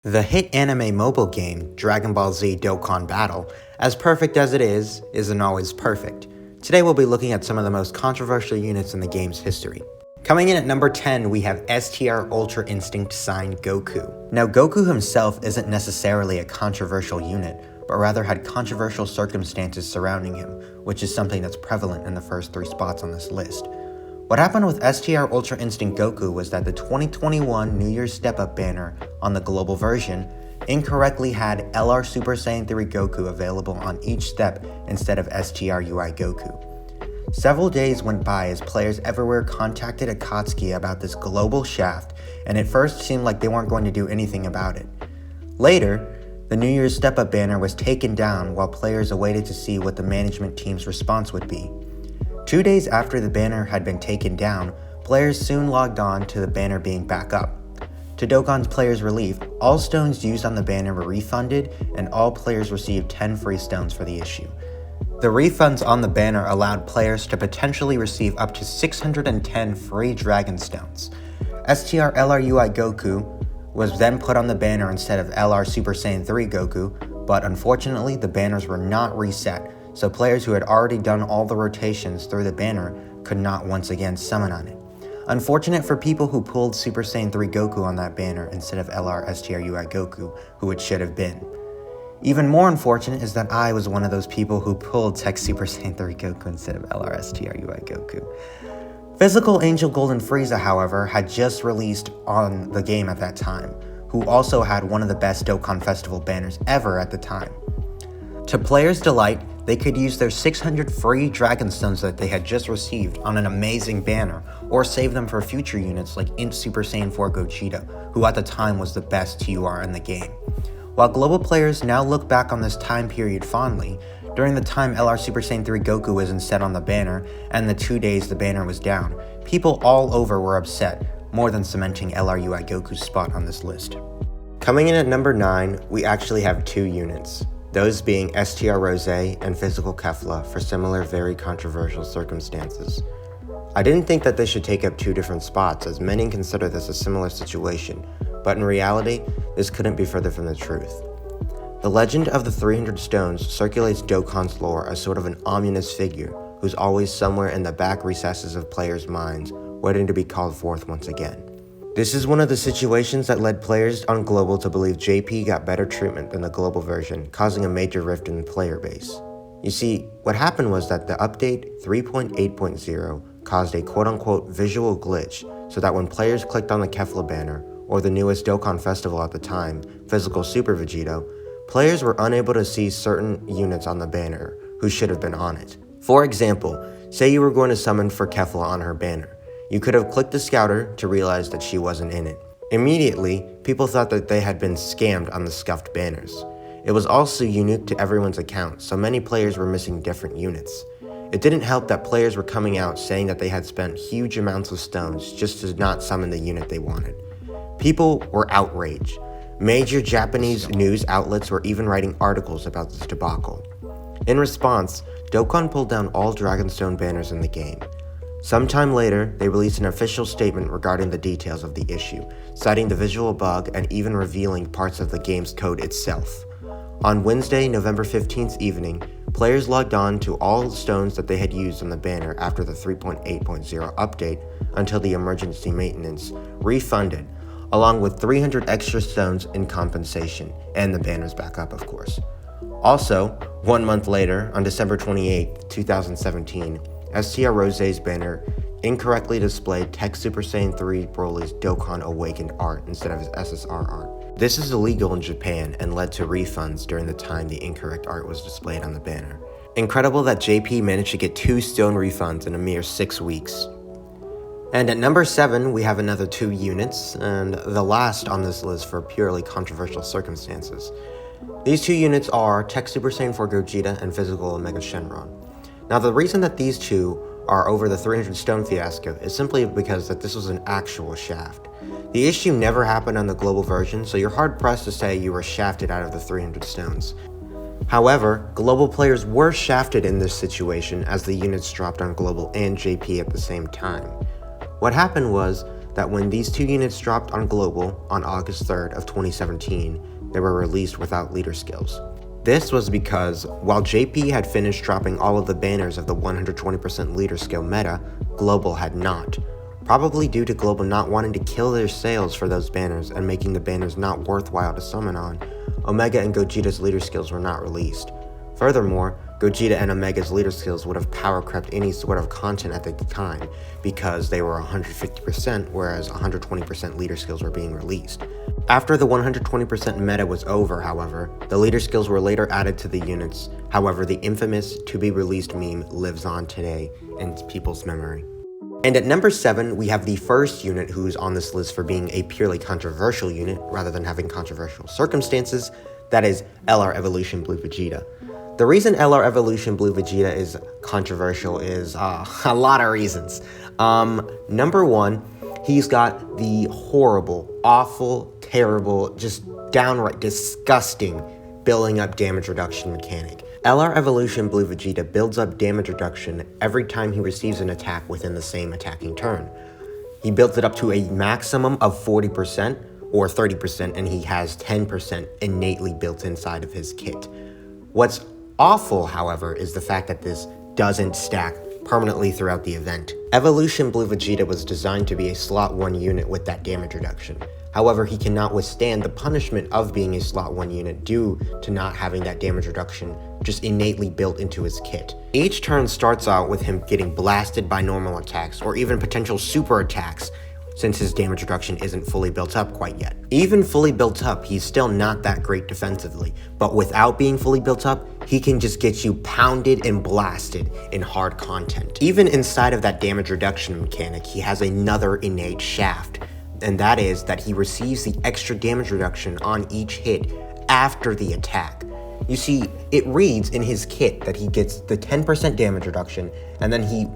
The hit anime mobile game, Dragon Ball Z Dokkan Battle, as perfect as it is, isn't always perfect. Today we'll be looking at some of the most controversial units in the game's history. Coming in at number 10, we have STR Ultra Instinct signed Goku. Now Goku himself isn't necessarily a controversial unit, but rather had controversial circumstances surrounding him, which is something that's prevalent in the first 3 spots on this list. What happened with STR Ultra Instinct Goku was that the 2021 New Year's Step-Up banner on the global version incorrectly had LR Super Saiyan 3 Goku available on each step instead of STR UI Goku. Several days went by as players everywhere contacted Akatsuki about this global shaft, and it first seemed like they weren't going to do anything about it. Later, the New Year's Step-Up banner was taken down while players awaited to see what the management team's response would be. 2 days after the banner had been taken down, players soon logged on to the banner being back up. To Dokkan's players' relief, all stones used on the banner were refunded and all players received 10 free stones for the issue. The refunds on the banner allowed players to potentially receive up to 610 free Dragon Stones. STR LR UI Goku was then put on the banner instead of LR Super Saiyan 3 Goku, but unfortunately the banners were not reset, so players who had already done all the rotations through the banner could not once again summon on it. Unfortunate for people who pulled Super Saiyan 3 Goku on that banner instead of LR STR UI Goku, who it should have been. Even more unfortunate is that I was one of those people who pulled TEQ Super Saiyan 3 Goku instead of LR STR UI Goku. Physical Angel Golden Frieza, however, had just released on the game at that time, who also had one of the best Dokkan Festival banners ever at the time. To players' delight, they could use their 600 free Dragon Stones that they had just received on an amazing banner, or save them for future units like INT Super Saiyan 4 Gogeta, who at the time was the best TUR in the game. While global players now look back on this time period fondly, during the time LR Super Saiyan 3 Goku was instead on the banner, and the 2 days the banner was down, people all over were upset, more than cementing LR UI Goku's spot on this list. Coming in at number 9, we actually have 2 units. Those being STR Rose and Physical Kefla for similar very controversial circumstances. I didn't think that they should take up 2 different spots, as many consider this a similar situation, but in reality, this couldn't be further from the truth. The legend of the 300 stones circulates Dokkan's lore as sort of an ominous figure who's always somewhere in the back recesses of players' minds, waiting to be called forth once again. This is one of the situations that led players on Global to believe JP got better treatment than the global version, causing a major rift in the player base. You see, what happened was that the update 3.8.0 caused a quote-unquote visual glitch, so that when players clicked on the Kefla banner, or the newest Dokkan Festival at the time, Physical Super Vegeta, players were unable to see certain units on the banner who should have been on it. For example, say you were going to summon for Kefla on her banner. You could have clicked the scouter to realize that she wasn't in it. Immediately, people thought that they had been scammed on the scuffed banners. It was also unique to everyone's account, so many players were missing different units. It didn't help that players were coming out saying that they had spent huge amounts of stones just to not summon the unit they wanted. People were outraged. Major Japanese news outlets were even writing articles about this debacle. In response, Dokkan pulled down all Dragonstone banners in the game. Sometime later, they released an official statement regarding the details of the issue, citing the visual bug and even revealing parts of the game's code itself. On Wednesday, November 15th evening, players logged on to all the stones that they had used on the banner after the 3.8.0 update until the emergency maintenance, refunded, along with 300 extra stones in compensation, and the banners back up, of course. Also, 1 month later, on December 28th, 2017, STR Rose's banner incorrectly displayed TEQ Super Saiyan 3 Broly's Dokkan Awakened art instead of his SSR art. This is illegal in Japan and led to refunds during the time the incorrect art was displayed on the banner. Incredible that JP managed to get 2 stone refunds in a mere 6 weeks. And at number 7, we have another 2 units, and the last on this list for purely controversial circumstances. These 2 units are TEQ Super Saiyan 4 Gogeta and Physical Omega Shenron. Now the reason that these 2 are over the 300 stone fiasco is simply because that this was an actual shaft. The issue never happened on the global version, so you're hard pressed to say you were shafted out of the 300 stones. However, global players were shafted in this situation as the units dropped on global and JP at the same time. What happened was, that when these two units dropped on Global on August 3rd of 2017, they were released without leader skills. This was because while JP had finished dropping all of the banners of the 120% leader skill meta, Global had not. Probably due to Global not wanting to kill their sales for those banners and making the banners not worthwhile to summon on, Omega and Gogeta's leader skills were not released. Furthermore, Gogeta and Omega's leader skills would have power crept any sort of content at the time because they were 150%, whereas 120% leader skills were being released. After the 120% meta was over, however, the leader skills were later added to the units. However, the infamous to-be-released meme lives on today in people's memory. And at number 7, we have the first unit who's on this list for being a purely controversial unit rather than having controversial circumstances. That is LR Evolution Blue Vegeta. The reason LR Evolution Blue Vegeta is controversial is a lot of reasons. Number 1, he's got the horrible, awful, terrible, just downright disgusting building up damage reduction mechanic. LR Evolution Blue Vegeta builds up damage reduction every time he receives an attack within the same attacking turn. He builds it up to a maximum of 40% or 30%, and he has 10% innately built inside of his kit. What's awful, however, is the fact that this doesn't stack permanently throughout the event. Evolution Blue Vegeta was designed to be a slot 1 unit with that damage reduction. However, he cannot withstand the punishment of being a slot 1 unit due to not having that damage reduction just innately built into his kit. Each turn starts out with him getting blasted by normal attacks or even potential super attacks, since his damage reduction isn't fully built up quite yet. Even fully built up, he's still not that great defensively, but without being fully built up, he can just get you pounded and blasted in hard content. Even inside of that damage reduction mechanic, he has another innate shaft, and that is that he receives the extra damage reduction on each hit after the attack. You see, it reads in his kit that he gets the 10% damage reduction, and then he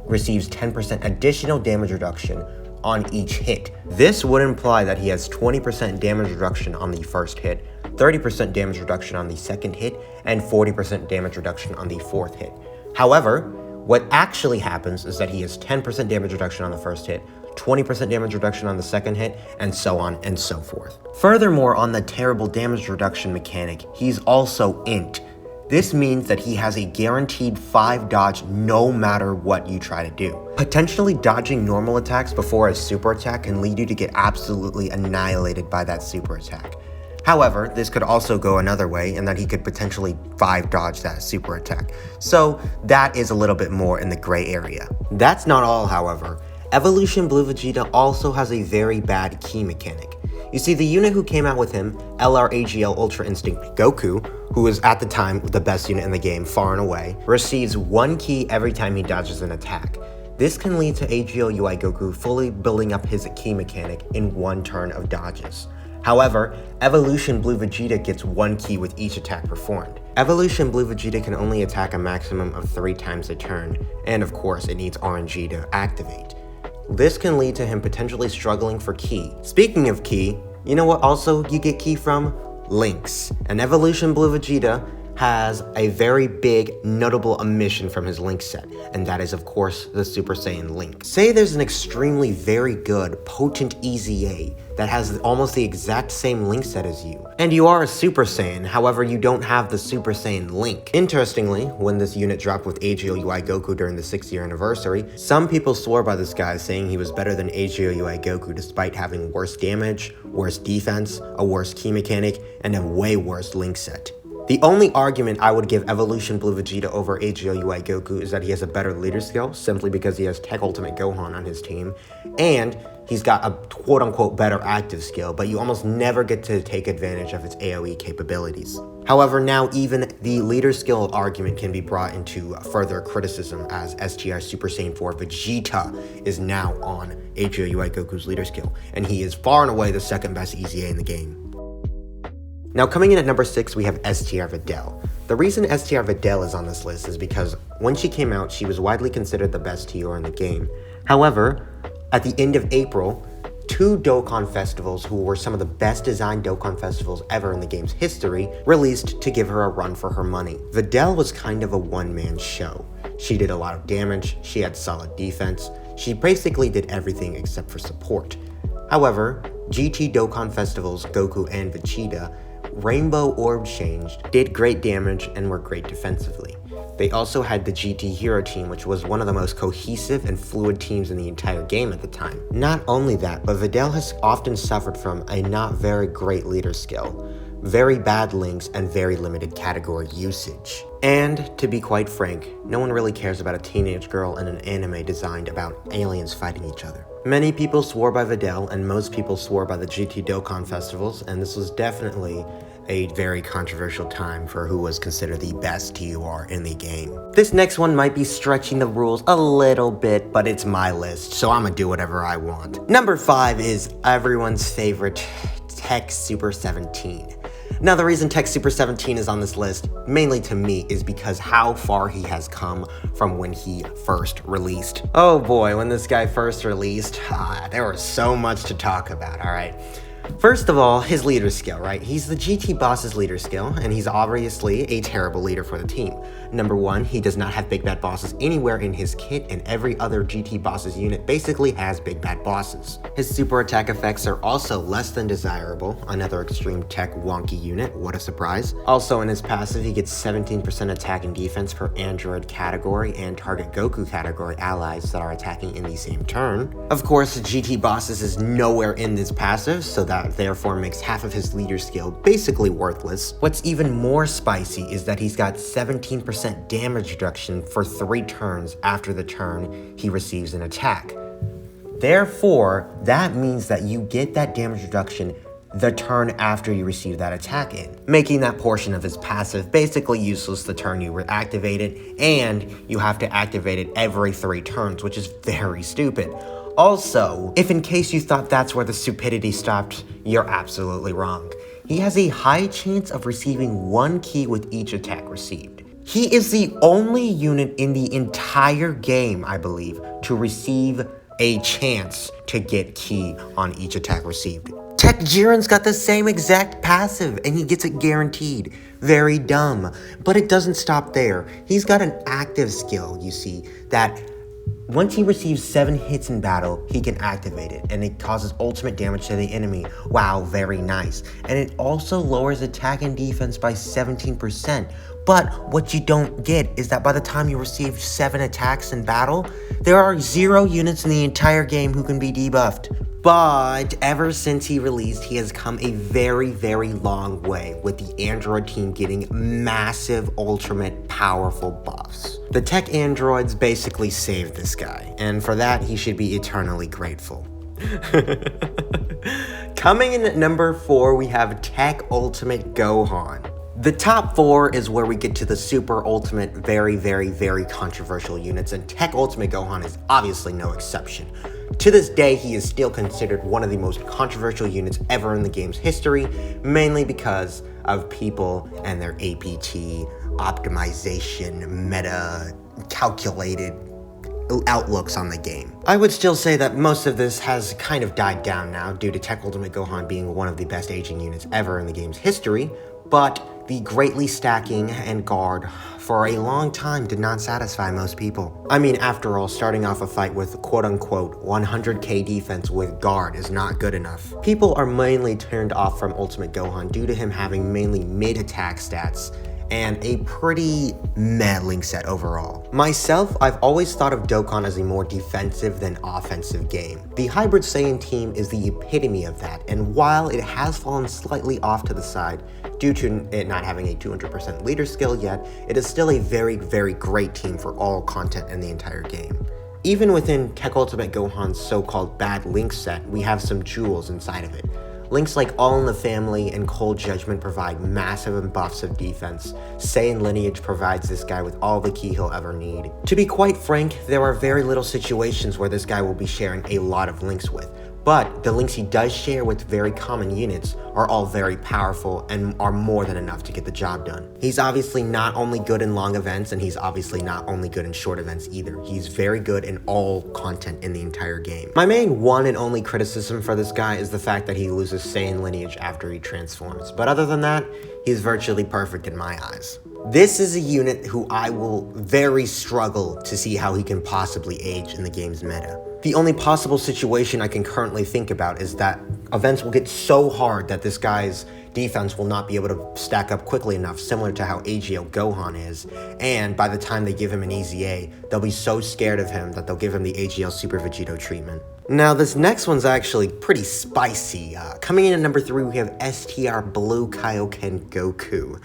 receives 10% additional damage reduction on each hit. This would imply that he has 20% damage reduction on the first hit, 30% damage reduction on the second hit, and 40% damage reduction on the fourth hit. However, what actually happens is that he has 10% damage reduction on the first hit, 20% damage reduction on the second hit, and so on and so forth. Furthermore, on the terrible damage reduction mechanic, he's also INT. This means that he has a guaranteed 5 dodge no matter what you try to do. Potentially dodging normal attacks before a super attack can lead you to get absolutely annihilated by that super attack. However, this could also go another way in that he could potentially 5 dodge that super attack. So that is a little bit more in the gray area. That's not all, however. Evolution Blue Vegeta also has a very bad key mechanic. You see, the unit who came out with him, LR AGL Ultra Instinct Goku, who was at the time the best unit in the game far and away, receives 1 key every time he dodges an attack. This can lead to AGL UI Goku fully building up his key mechanic in 1 turn of dodges. However, Evolution Blue Vegeta gets 1 key with each attack performed. Evolution Blue Vegeta can only attack a maximum of 3 times a turn, and of course it needs RNG to activate. This can lead to him potentially struggling for ki. Speaking of ki, you know what also you get ki from? Links. And Evolution Blue Vegeta has a very big, notable omission from his link set, and that is of course the Super Saiyan link. Say there's an extremely very good, potent EZA that has almost the exact same link set as you, and you are a Super Saiyan, however you don't have the Super Saiyan link. Interestingly, when this unit dropped with AGL UI Goku during the 6th year anniversary, some people swore by this guy, saying he was better than AGL UI Goku despite having worse damage, worse defense, a worse key mechanic, and a way worse link set. The only argument I would give Evolution Blue Vegeta over AGL UI Goku is that he has a better leader skill, simply because he has TEQ Ultimate Gohan on his team, and he's got a quote-unquote better active skill, but you almost never get to take advantage of its AoE capabilities. However, now even the leader skill argument can be brought into further criticism, as STR Super Saiyan 4 Vegeta is now on AGL UI Goku's leader skill, and he is far and away the second best EZA in the game. Now coming in at number 6, we have STR Videl. The reason STR Videl is on this list is because when she came out, she was widely considered the best TR in the game. However, at the end of April, 2 Dokkan festivals, who were some of the best designed Dokkan festivals ever in the game's history, released to give her a run for her money. Videl was kind of a one-man show. She did a lot of damage, she had solid defense, She basically did everything except for support. However, GT Dokkan Festival's Goku and Vegeta Rainbow Orb changed, did great damage, and were great defensively. They also had the GT Hero team, which was one of the most cohesive and fluid teams in the entire game at the time. Not only that, but Videl has often suffered from a not very great leader skill, very bad links, and very limited category usage. And, to be quite frank, no one really cares about a teenage girl in an anime designed about aliens fighting each other. Many people swore by Videl, and most people swore by the GT Dokkan festivals, and this was definitely a very controversial time for who was considered the best TUR in the game. This next one might be stretching the rules a little bit, but it's my list, so I'm gonna do whatever I want. Number 5 is everyone's favorite TEQ Super 17. Now, the reason TEQ Super 17 is on this list, mainly to me, is because how far he has come from when he first released. Oh boy, when this guy first released, there was so much to talk about, alright? First of all, his leader skill, right? He's the GT boss's leader skill, and he's obviously a terrible leader for the team. Number 1, he does not have big bad bosses anywhere in his kit, and every other GT boss's unit basically has big bad bosses. His super attack effects are also less than desirable, another extreme tech wonky unit, what a surprise. Also in his passive, he gets 17% attack and defense per android category and target Goku category allies that are attacking in the same turn. Of course, the GT bosses is nowhere in this passive, so that therefore makes half of his leader skill basically worthless. What's even more spicy is that he's got 17% damage reduction for 3 turns after the turn he receives an attack. Therefore, that means that you get that damage reduction the turn after you receive that attack in, making that portion of his passive basically useless the turn you activate it, and you have to activate it every 3 turns, which is very stupid. Also, if in case you thought that's where the stupidity stopped, you're absolutely wrong. He has a high chance of receiving 1 key with each attack received. He is the only unit in the entire game, I believe, to receive a chance to get key on each attack received. TEQ Jiren's got the same exact passive, and he gets it guaranteed. Very dumb. But it doesn't stop there. He's got an active skill, you see, that once he receives 7 hits in battle, he can activate it, and it causes ultimate damage to the enemy. Wow, very nice. And it also lowers attack and defense by 17%. But what you don't get is that by the time you receive 7 attacks in battle, there are 0 units in the entire game who can be debuffed. But ever since he released, he has come a very, very long way, with the android team getting massive, ultimate, powerful buffs. The tech androids basically saved this guy, and for that, he should be eternally grateful. Coming in at number 4, we have TEQ Ultimate Gohan. The top 4 is where we get to the super ultimate, very, very, very controversial units, and TEQ Ultimate Gohan is obviously no exception. To this day, he is still considered one of the most controversial units ever in the game's history, mainly because of people and their APT, optimization, meta, calculated outlooks on the game. I would still say that most of this has kind of died down now due to TEQ Ultimate Gohan being one of the best aging units ever in the game's history, but the greatly stacking and guard for a long time did not satisfy most people. I mean, after all, starting off a fight with quote-unquote 100k defense with guard is not good enough. People are mainly turned off from Ultimate Gohan due to him having mainly mid-attack stats and a pretty meh link set overall. Myself, I've always thought of Dokkan as a more defensive than offensive game. The Hybrid Saiyan team is the epitome of that, and while it has fallen slightly off to the side due to it not having a 200% leader skill yet, it is still a very, very great team for all content in the entire game. Even within TEQ Ultimate Gohan's so-called bad link set, we have some jewels inside of it. Links like All in the Family and Cold Judgment provide massive buffs of defense. Saiyan Lineage provides this guy with all the ki he'll ever need. To be quite frank, there are very little situations where this guy will be sharing a lot of links with, but the links he does share with very common units are all very powerful and are more than enough to get the job done. He's obviously not only good in long events, and he's obviously not only good in short events either. He's very good in all content in the entire game. My main one and only criticism for this guy is the fact that he loses Saiyan Lineage after he transforms, but other than that, he's virtually perfect in my eyes. This is a unit who I will very struggle to see how he can possibly age in the game's meta. The only possible situation I can currently think about is that events will get so hard that this guy's defense will not be able to stack up quickly enough, similar to how AGL Gohan is, and by the time they give him an easy A, they'll be so scared of him that they'll give him the AGL Super Vegeta treatment. Now, this next one's actually pretty spicy. Coming in at number 3, we have STR Blue Kaioken Goku.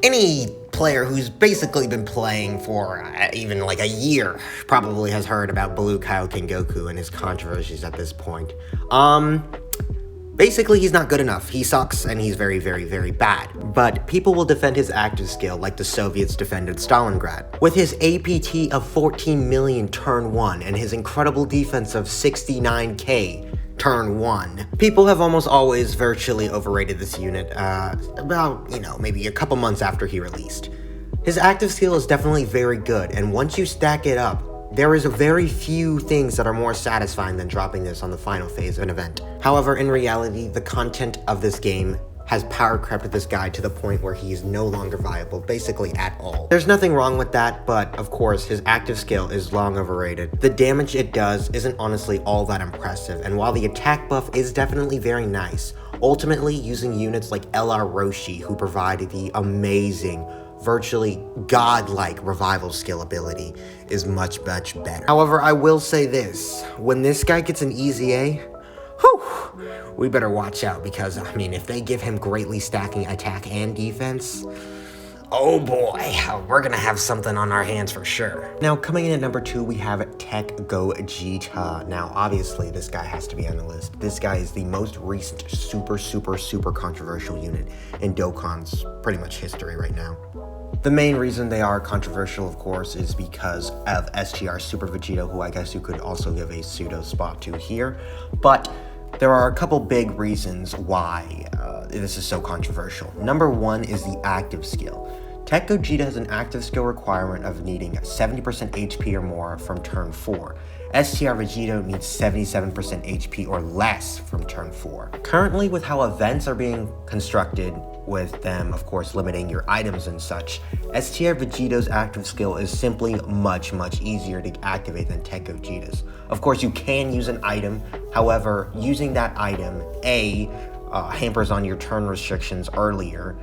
Any player who's basically been playing for even like a year probably has heard about Blue Kaioken Goku and his controversies at this point. Basically, he's not good enough. He sucks, and he's very, very, very bad. But people will defend his active skill like the Soviets defended Stalingrad. With his APT of 14 million turn 1 and his incredible defense of 69k turn 1, people have almost always virtually overrated this unit about, maybe a couple months after he released. His active skill is definitely very good, and once you stack it up, there is a very few things that are more satisfying than dropping this on the final phase of an event. However, in reality, the content of this game has power crept this guy to the point where he is no longer viable, basically at all. There's nothing wrong with that, but of course, his active skill is long overrated. The damage it does isn't honestly all that impressive, and while the attack buff is definitely very nice, ultimately using units like LR Roshi, who provided the amazing, virtually godlike revival skill ability, is much, much better. However, I will say this, when this guy gets an easy A, we better watch out, because, if they give him greatly stacking attack and defense, oh boy, we're gonna have something on our hands for sure. Now, coming in at number 2, we have TEQ Gogeta. Now, obviously, this guy has to be on the list. This guy is the most recent super controversial unit in Dokkan's pretty much history right now. The main reason they are controversial, of course, is because of STR Super Vegeta, who I guess you could also give a pseudo spot to here. But there are a couple big reasons why this is so controversial. Number 1 is the active skill. TEQ Gogeta has an active skill requirement of needing 70% HP or more from turn 4. STR Videl needs 77% HP or less from turn 4. Currently, with how events are being constructed, with them, of course, limiting your items and such, STR Vegeta's active skill is simply much easier to activate than TEQ Gogeta's. Of course, you can use an item, however, using that item, hampers on your turn restrictions earlier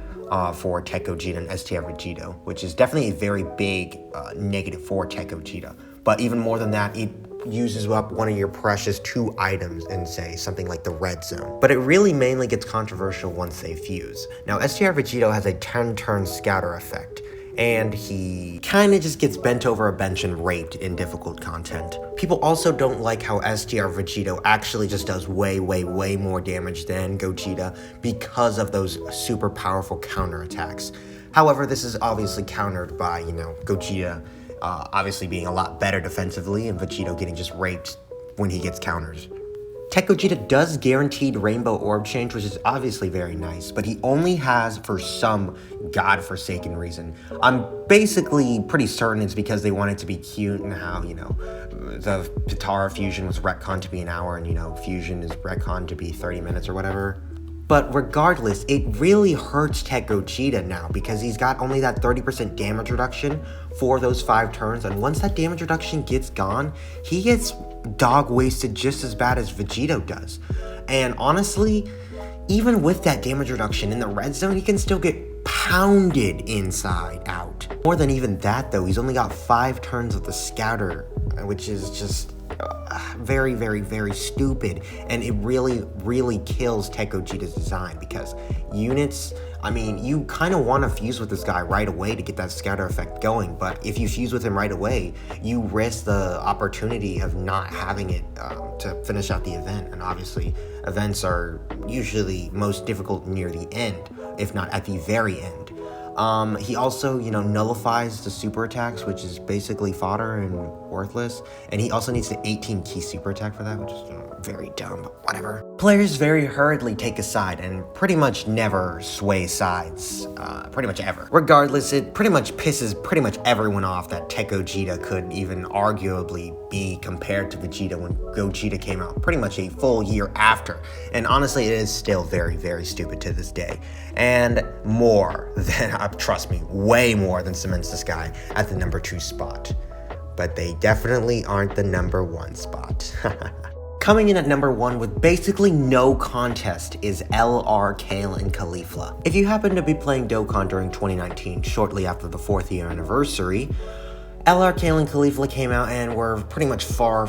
for TEQ Gogeta and STR Videl, which is definitely a very big negative for TEQ Gogeta. But even more than that, it uses up one of your precious 2 items in, say, something like the red zone. But it really mainly gets controversial once they fuse. Now, STR Videl has a 10-turn scouter effect, and he kind of just gets bent over a bench and raped in difficult content. People also don't like how STR Videl actually just does way more damage than Gogeta because of those super powerful counterattacks. However, this is obviously countered by, Gogeta obviously being a lot better defensively and Vegeta getting just raped when he gets counters. TEQ Gogeta does guaranteed rainbow orb change, which is obviously very nice, but he only has for some godforsaken reason. I'm basically pretty certain it's because they want it to be cute and how, the Pitara fusion was retconned to be an hour and, fusion is retconned to be 30 minutes or whatever. But regardless, it really hurts TEQ Gogeta now because he's got only that 30% damage reduction for those 5 turns, and once that damage reduction gets gone, he gets dog wasted just as bad as Vegeta does. And honestly, even with that damage reduction in the red zone, he can still get pounded inside out. More than even that though, he's only got 5 turns with the scouter, which is just very stupid, and it really kills TEQ Gogeta's design because units, you kind of want to fuse with this guy right away to get that scatter effect going, but if you fuse with him right away, you risk the opportunity of not having it to finish out the event, and obviously events are usually most difficult near the end, if not at the very end. He also, nullifies the super attacks, which is basically fodder and worthless. And he also needs the 18 key super attack for that, which is very dumb, but whatever. Players very hurriedly take a side and pretty much never sway sides, pretty much ever. Regardless, it pretty much pisses pretty much everyone off that TEQ Gogeta could even arguably be compared to Vegeta when Gogeta came out pretty much a full year after. And honestly, it is still very stupid to this day. And more than trust me, way more than cements this guy at the number 2 spot. But they definitely aren't the number 1 spot. Coming in at number 1 with basically no contest is LR Kale and Caulifla. If you happen to be playing Dokkan during 2019, shortly after the 4th year anniversary, LR Kale and Caulifla came out and were pretty much far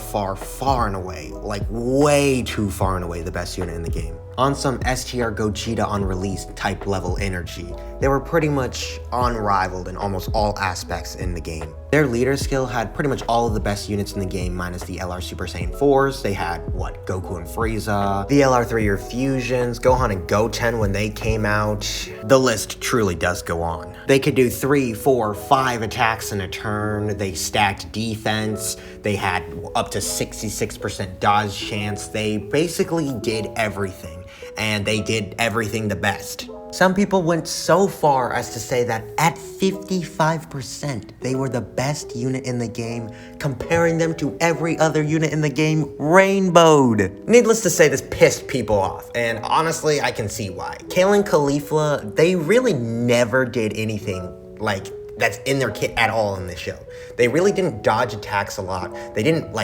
and away, like way too far and away, the best unit in the game. On some STR Gogeta on release type level energy, they were pretty much unrivaled in almost all aspects in the game. Their leader skill had pretty much all of the best units in the game minus the LR Super Saiyan 4s. They had, Goku and Frieza, the LR 3-year fusions, Gohan and Goten when they came out. The list truly does go on. They could do 3, 4, 5 attacks in a turn. They stacked defense. They had up to 66% dodge chance. They basically did everything. And they did everything the best. Some people went so far as to say that at 55%, they were the best unit in the game, comparing them to every other unit in the game rainbowed. Needless to say, this pissed people off, and honestly, I can see why. Kale and Caulifla, they really never did anything like that's in their kit at all in this show. They really didn't dodge attacks a lot. They didn't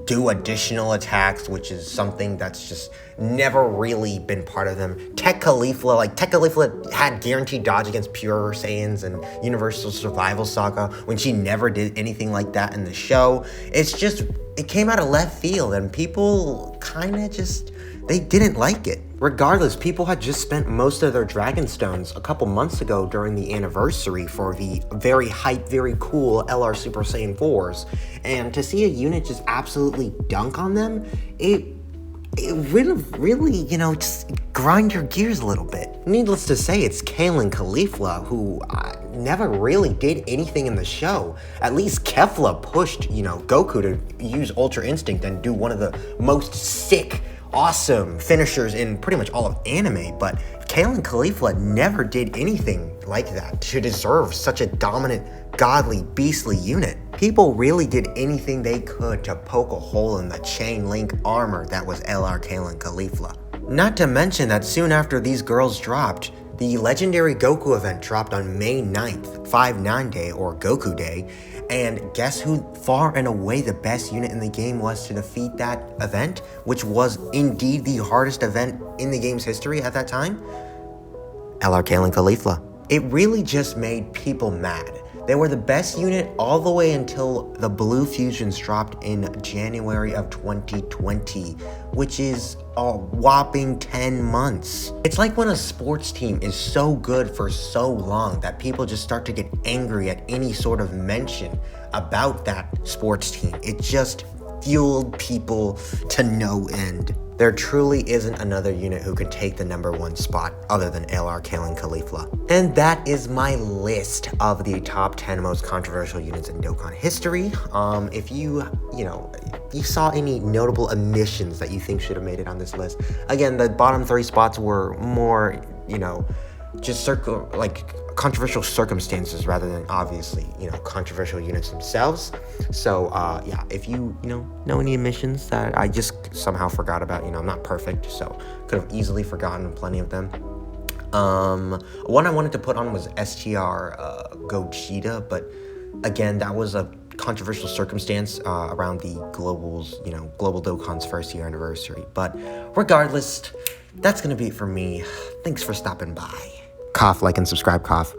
do additional attacks, which is something that's just never really been part of them. TEQ Caulifla had guaranteed dodge against Pure Saiyans and Universal Survival Saga when she never did anything like that in the show. It came out of left field and people they didn't like it. Regardless, people had just spent most of their Dragon Stones a couple months ago during the anniversary for the very hype, very cool LR Super Saiyan 4s. And to see a unit just absolutely dunk on them, it really, just grind your gears a little bit. Needless to say, it's Kale and Caulifla who never really did anything in the show. At least Kefla pushed, Goku to use Ultra Instinct and do one of the most sick, awesome finishers in pretty much all of anime, but Kale and Caulifla never did anything like that to deserve such a dominant, godly, beastly unit. People really did anything they could to poke a hole in the chain link armor that was LR Kale and Caulifla. Not to mention that soon after these girls dropped, the legendary Goku event dropped on May 9th, 5-9 Day or Goku Day, and guess who far and away the best unit in the game was to defeat that event, which was indeed the hardest event in the game's history at that time? LR Kale and Caulifla. It really just made people mad. They were the best unit all the way until the Blue Fusions dropped in January of 2020, which is a whopping 10 months. It's like when a sports team is so good for so long that people just start to get angry at any sort of mention about that sports team. It just fueled people to no end. There truly isn't another unit who could take the number 1 spot other than LR Kale and Caulifla. And that is my list of the top 10 most controversial units in Dokkan history. If you saw any notable omissions that you think should have made it on this list, again, the bottom 3 spots were more, just controversial circumstances rather than obviously, controversial units themselves. So, if you, know any omissions that I just somehow forgot about, I'm not perfect, so could have easily forgotten plenty of them. One I wanted to put on was STR Gogeta, but again, that was a controversial circumstance around the Global Dokkan's 1st year anniversary. But regardless, that's gonna be it for me. Thanks for stopping by. Cough, like, and subscribe, cough.